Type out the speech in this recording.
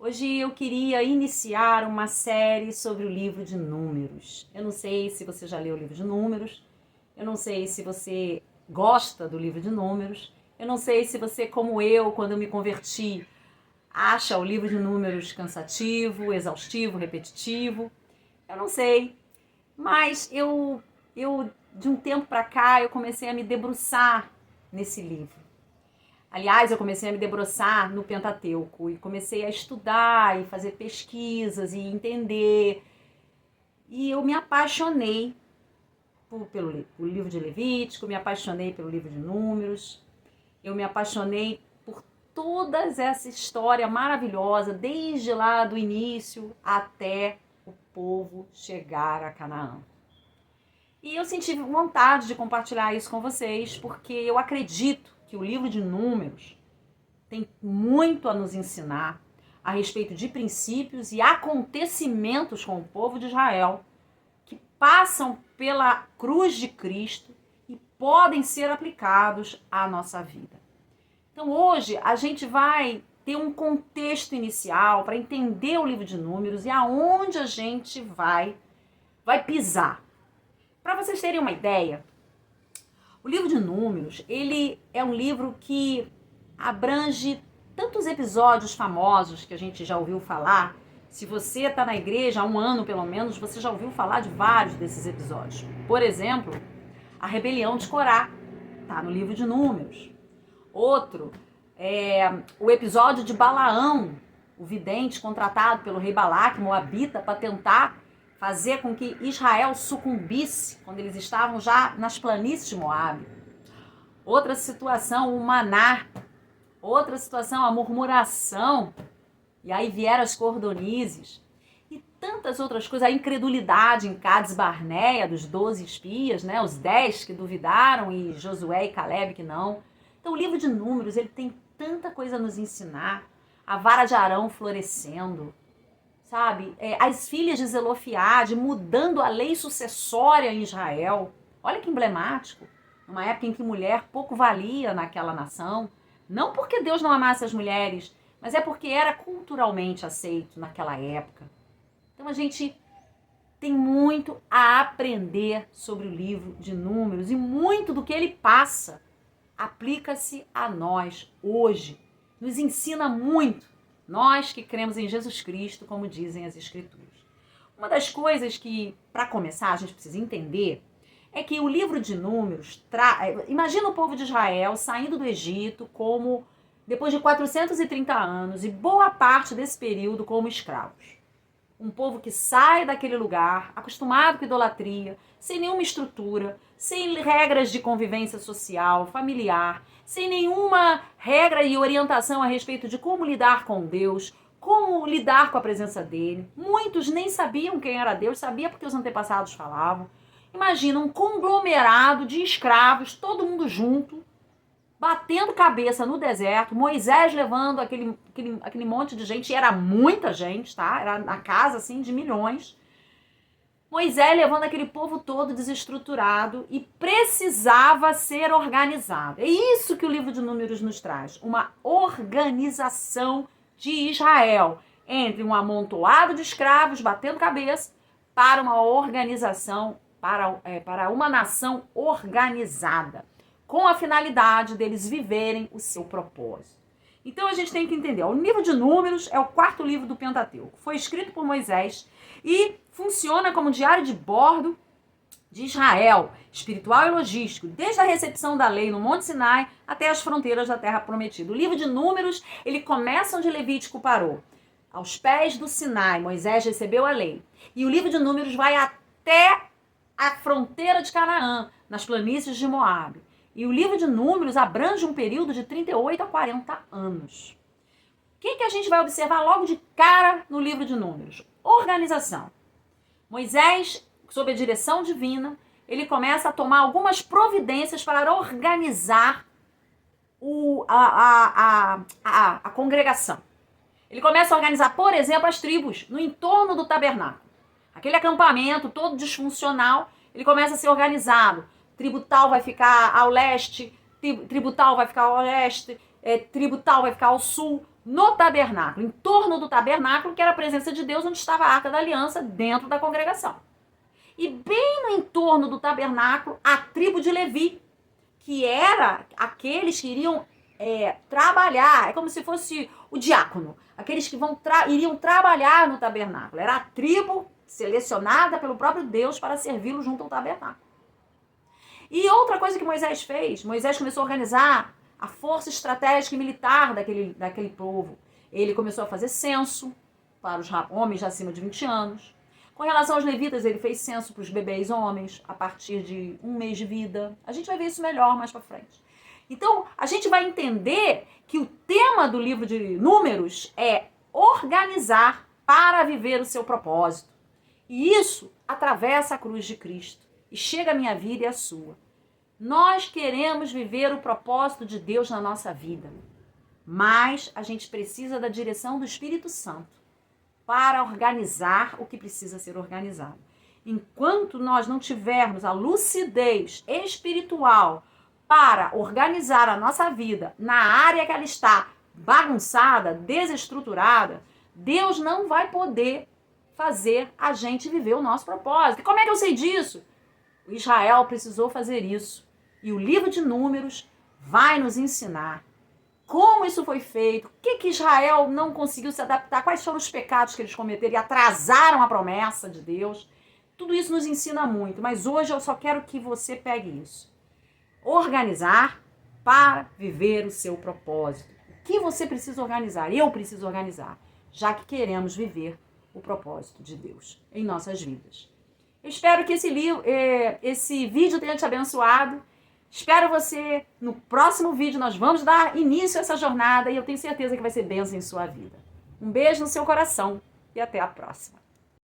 Hoje eu queria iniciar uma série sobre o livro de Números. Eu não sei se você já leu o livro de Números, eu não sei se você gosta do livro de Números, eu não sei se você, como eu, quando eu me converti, acha o livro de Números cansativo, exaustivo, repetitivo. Eu não sei, mas eu de um tempo para cá, eu comecei a me debruçar nesse livro. Aliás, eu comecei a me debruçar no Pentateuco e comecei a estudar e fazer pesquisas e entender. E eu me apaixonei pelo livro de Levítico, me apaixonei pelo livro de Números, eu me apaixonei por toda essa história maravilhosa, desde lá do início até o povo chegar a Canaã. E eu senti vontade de compartilhar isso com vocês, porque eu acredito que o livro de Números tem muito a nos ensinar a respeito de princípios e acontecimentos com o povo de Israel que passam pela cruz de Cristo e podem ser aplicados à nossa vida. Então hoje a gente vai ter um contexto inicial para entender o livro de Números e aonde a gente vai pisar. Para vocês terem uma ideia, o livro de Números, ele é um livro que abrange tantos episódios famosos que a gente já ouviu falar. Se você está na igreja há um ano, pelo menos, você já ouviu falar de vários desses episódios. Por exemplo, a rebelião de Corá, está no livro de Números. Outro é o episódio de Balaão, o vidente contratado pelo rei Balaque, moabita, para tentar fazer com que Israel sucumbisse quando eles estavam já nas planícies de Moabe. Outra situação, o maná. Outra situação, a murmuração. E aí vieram as cordonizes. E tantas outras coisas. A incredulidade em Cades Barneia, dos 12 espias, né? Os 10 que duvidaram e Josué e Caleb que não. Então o livro de Números, ele tem tanta coisa a nos ensinar. A vara de Arão florescendo. Sabe, as filhas de Zelofiade mudando a lei sucessória em Israel. Olha que emblemático. Numa época em que mulher pouco valia naquela nação. Não porque Deus não amasse as mulheres, mas é porque era culturalmente aceito naquela época. Então a gente tem muito a aprender sobre o livro de Números e muito do que ele passa aplica-se a nós hoje. Nos ensina muito. Nós que cremos em Jesus Cristo, como dizem as Escrituras. Uma das coisas que, para começar, a gente precisa entender é que o livro de Números imagina o povo de Israel saindo do Egito como depois de 430 anos e boa parte desse período como escravos. Um povo que sai daquele lugar, acostumado com idolatria, sem nenhuma estrutura, sem regras de convivência social, familiar, sem nenhuma regra e orientação a respeito de como lidar com Deus, como lidar com a presença dele. Muitos nem sabiam quem era Deus, sabia porque os antepassados falavam. Imagina um conglomerado de escravos, todo mundo junto, batendo cabeça no deserto, Moisés levando aquele monte de gente, e era muita gente, tá? Era na casa, assim, de milhões. Moisés levando aquele povo todo desestruturado e precisava ser organizado. É isso que o livro de Números nos traz, uma organização de Israel, entre um amontoado de escravos batendo cabeça para uma organização, para uma nação organizada, com a finalidade deles viverem o seu propósito. Então a gente tem que entender, o livro de Números é o quarto livro do Pentateuco. Foi escrito por Moisés e funciona como diário de bordo de Israel, espiritual e logístico, desde a recepção da lei no Monte Sinai até as fronteiras da Terra Prometida. O livro de Números, ele começa onde Levítico parou. Aos pés do Sinai, Moisés recebeu a lei. E o livro de Números vai até a fronteira de Canaã, nas planícies de Moabe. E o livro de Números abrange um período de 38 a 40 anos. O que a gente vai observar logo de cara no livro de Números? Organização. Moisés, sob a direção divina, ele começa a tomar algumas providências para organizar a congregação. Ele começa a organizar, por exemplo, as tribos no entorno do tabernáculo. Aquele acampamento todo disfuncional, ele começa a ser organizado. Tribo tal vai ficar ao leste, tribo tal vai ficar ao oeste, tribo tal vai ficar ao sul, no tabernáculo, em torno do tabernáculo, que era a presença de Deus, onde estava a Arca da Aliança, dentro da congregação. E bem no entorno do tabernáculo, a tribo de Levi, que era aqueles que iriam trabalhar, é como se fosse o diácono, aqueles que iriam trabalhar no tabernáculo. Era a tribo selecionada pelo próprio Deus para servi-lo junto ao tabernáculo. E outra coisa que Moisés fez, Moisés começou a organizar a força estratégica e militar daquele povo. Ele começou a fazer censo para os homens acima de 20 anos. Com relação aos levitas, ele fez censo para os bebês homens a partir de 1 mês de vida. A gente vai ver isso melhor mais para frente. Então, a gente vai entender que o tema do livro de Números é organizar para viver o seu propósito. E isso atravessa a cruz de Cristo e chega à minha vida e à sua. Nós queremos viver o propósito de Deus na nossa vida, mas a gente precisa da direção do Espírito Santo para organizar o que precisa ser organizado. Enquanto nós não tivermos a lucidez espiritual para organizar a nossa vida na área que ela está bagunçada, desestruturada, Deus não vai poder fazer a gente viver o nosso propósito. E como é que eu sei disso? Israel precisou fazer isso. E o livro de Números vai nos ensinar como isso foi feito, o que Israel não conseguiu se adaptar, quais foram os pecados que eles cometeram e atrasaram a promessa de Deus. Tudo isso nos ensina muito, mas hoje eu só quero que você pegue isso. Organizar para viver o seu propósito. O que você precisa organizar? Eu preciso organizar, já que queremos viver o propósito de Deus em nossas vidas. Eu espero que esse vídeo tenha te abençoado. Espero você no próximo vídeo. Nós vamos dar início a essa jornada e eu tenho certeza que vai ser bênção em sua vida. Um beijo no seu coração e até a próxima.